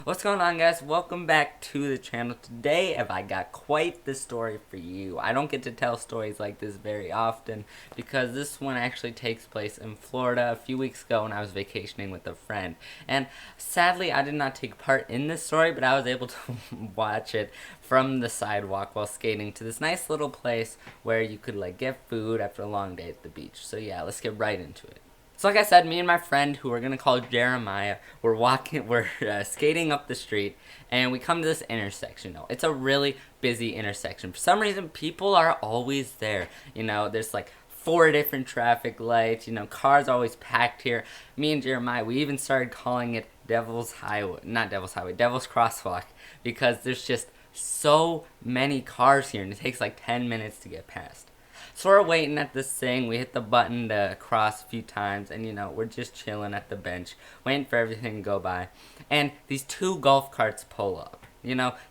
What's going on, guys? Welcome back to the channel. Today I got quite the story for you. I don't get to tell stories like this very often because this one actually takes place in Florida a few weeks ago when I was vacationing with a friend. And sadly, I did not take part in this story, but I was able to watch it from the sidewalk while skating to this nice little place where you could get food after a long day at the beach. So yeah, let's get right into it. So like I said, me and my friend, who we're gonna call Jeremiah, we're skating up the street, and we come to this intersection. It's a really busy intersection. For some reason, people are always there. There's like four different traffic lights. Cars are always packed here. Me and Jeremiah, we even started calling it Devil's Highway, not Devil's Highway, Devil's Crosswalk, because there's just so many cars here, and it takes like 10 minutes to get past. So we're waiting at this thing. We hit the button to cross a few times, and we're just chilling at the bench, waiting for everything to go by. And these two golf carts pull up.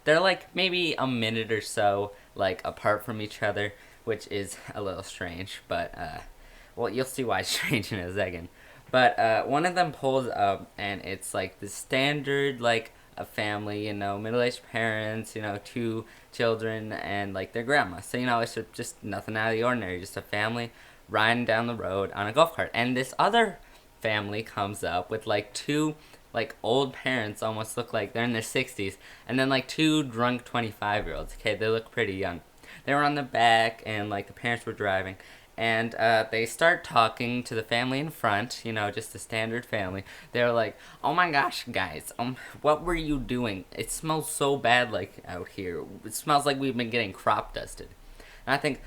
They're like maybe a minute or so apart from each other, which is a little strange. But well, you'll see why it's strange in a second. But one of them pulls up, and it's like the standard a family, middle-aged parents, two children, and their grandma. So, it's just nothing out of the ordinary, just a family riding down the road on a golf cart. And this other family comes up with two old parents, almost look like they're in their 60s, and then two drunk 25-year-olds. Okay, they look pretty young. They were on the back, and the parents were driving. And they start talking to the family in front, just the standard family. They're like, "Oh my gosh, guys, what were you doing? It smells so bad out here. It smells like we've been getting crop dusted." And I think,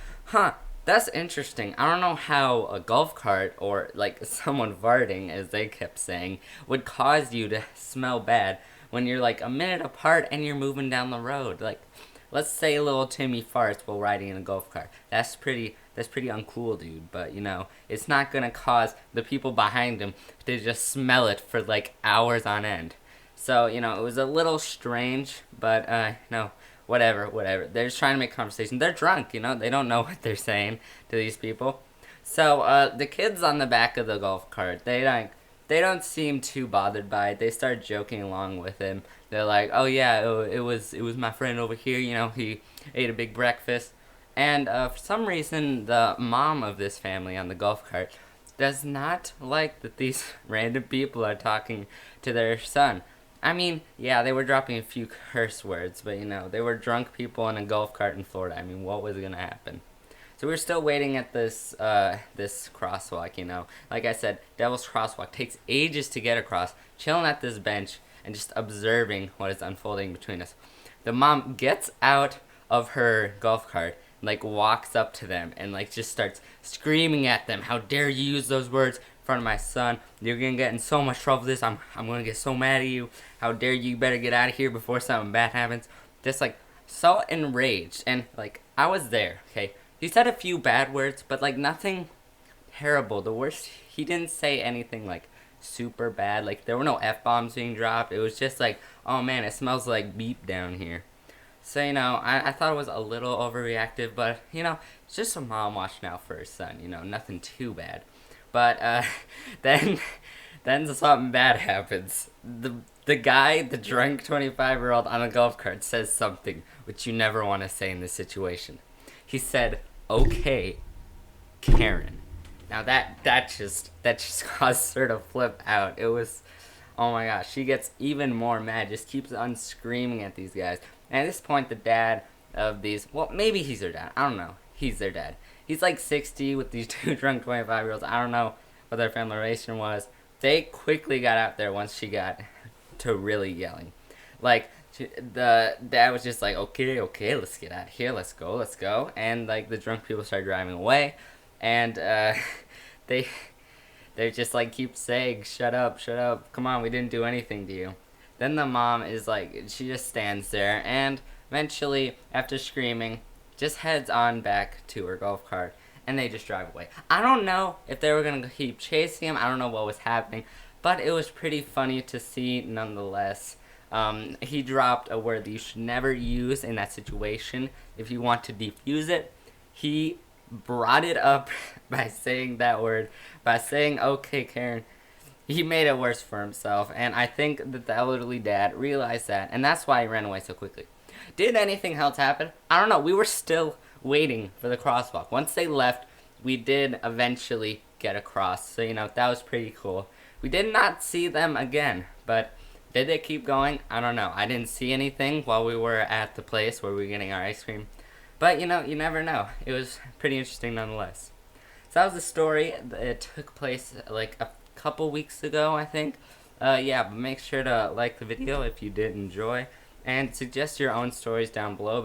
that's interesting. I don't know how a golf cart or someone farting, as they kept saying, would cause you to smell bad when you're a minute apart and you're moving down the road. Let's say little Timmy farts while riding in a golf cart. That's pretty uncool, dude. But it's not gonna cause the people behind him to just smell it for hours on end. So it was a little strange, but whatever. They're just trying to make conversation. They're drunk, they don't know what they're saying to these people. So the kids on the back of the golf cart, they don't seem too bothered by it. They start joking along with him. They're like, "Oh yeah, it was my friend over here. He ate a big breakfast." And for some reason, the mom of this family on the golf cart does not like that these random people are talking to their son. I mean, yeah, they were dropping a few curse words, but they were drunk people in a golf cart in Florida. I mean, what was gonna happen? So we're still waiting at this crosswalk. Like I said, Devil's Crosswalk takes ages to get across. Chilling at this bench and just observing what is unfolding between us. The mom gets out of her golf cart, walks up to them and just starts screaming at them. "How dare you use those words in front of my son? You're gonna get in so much trouble for this. I'm gonna get so mad at you. How dare you? You better get out of here before something bad happens." Just so enraged. And I was there, okay? He said a few bad words, but nothing terrible. The worst, he didn't say anything super bad. There were no F-bombs being dropped. It was just "Oh man, it smells like beep down here." So, I thought it was a little overreactive, but, it's just a mom watching out for her son, nothing too bad. But, then, then something bad happens. The guy, the drunk 25-year-old on a golf cart, says something which you never want to say in this situation. He said, "Okay, Karen." Now that just caused her to flip out. It was, oh my gosh, she gets even more mad, just keeps on screaming at these guys. And at this point, the dad of these, well, maybe he's their dad. I don't know. He's their dad. He's 60 with these two drunk 25-year-olds. I don't know what their family relation was. They quickly got out there once she got to really yelling. The dad was just okay, let's get out of here, let's go. And the drunk people started driving away, and they just keep saying, shut up, come on, we didn't do anything to you." Then the mom is she just stands there, and eventually, after screaming, just heads on back to her golf cart, and they just drive away. I don't know if they were gonna keep chasing him. I don't know what was happening, but it was pretty funny to see nonetheless. He dropped a word that you should never use in that situation if you want to defuse it. He brought it up by saying that word, by saying, "Okay, Karen." He made it worse for himself, and I think that the elderly dad realized that, and that's why he ran away so quickly. Did anything else happen? I don't know. We were still waiting for the crosswalk. Once they left, we did eventually get across, so that was pretty cool. We did not see them again, but did they keep going? I don't know. I didn't see anything while we were at the place where we were getting our ice cream. But you never know. It was pretty interesting nonetheless. So that was the story. It took place like a couple weeks ago, I think. Yeah, but make sure to like the video if you did enjoy, and suggest your own stories down below.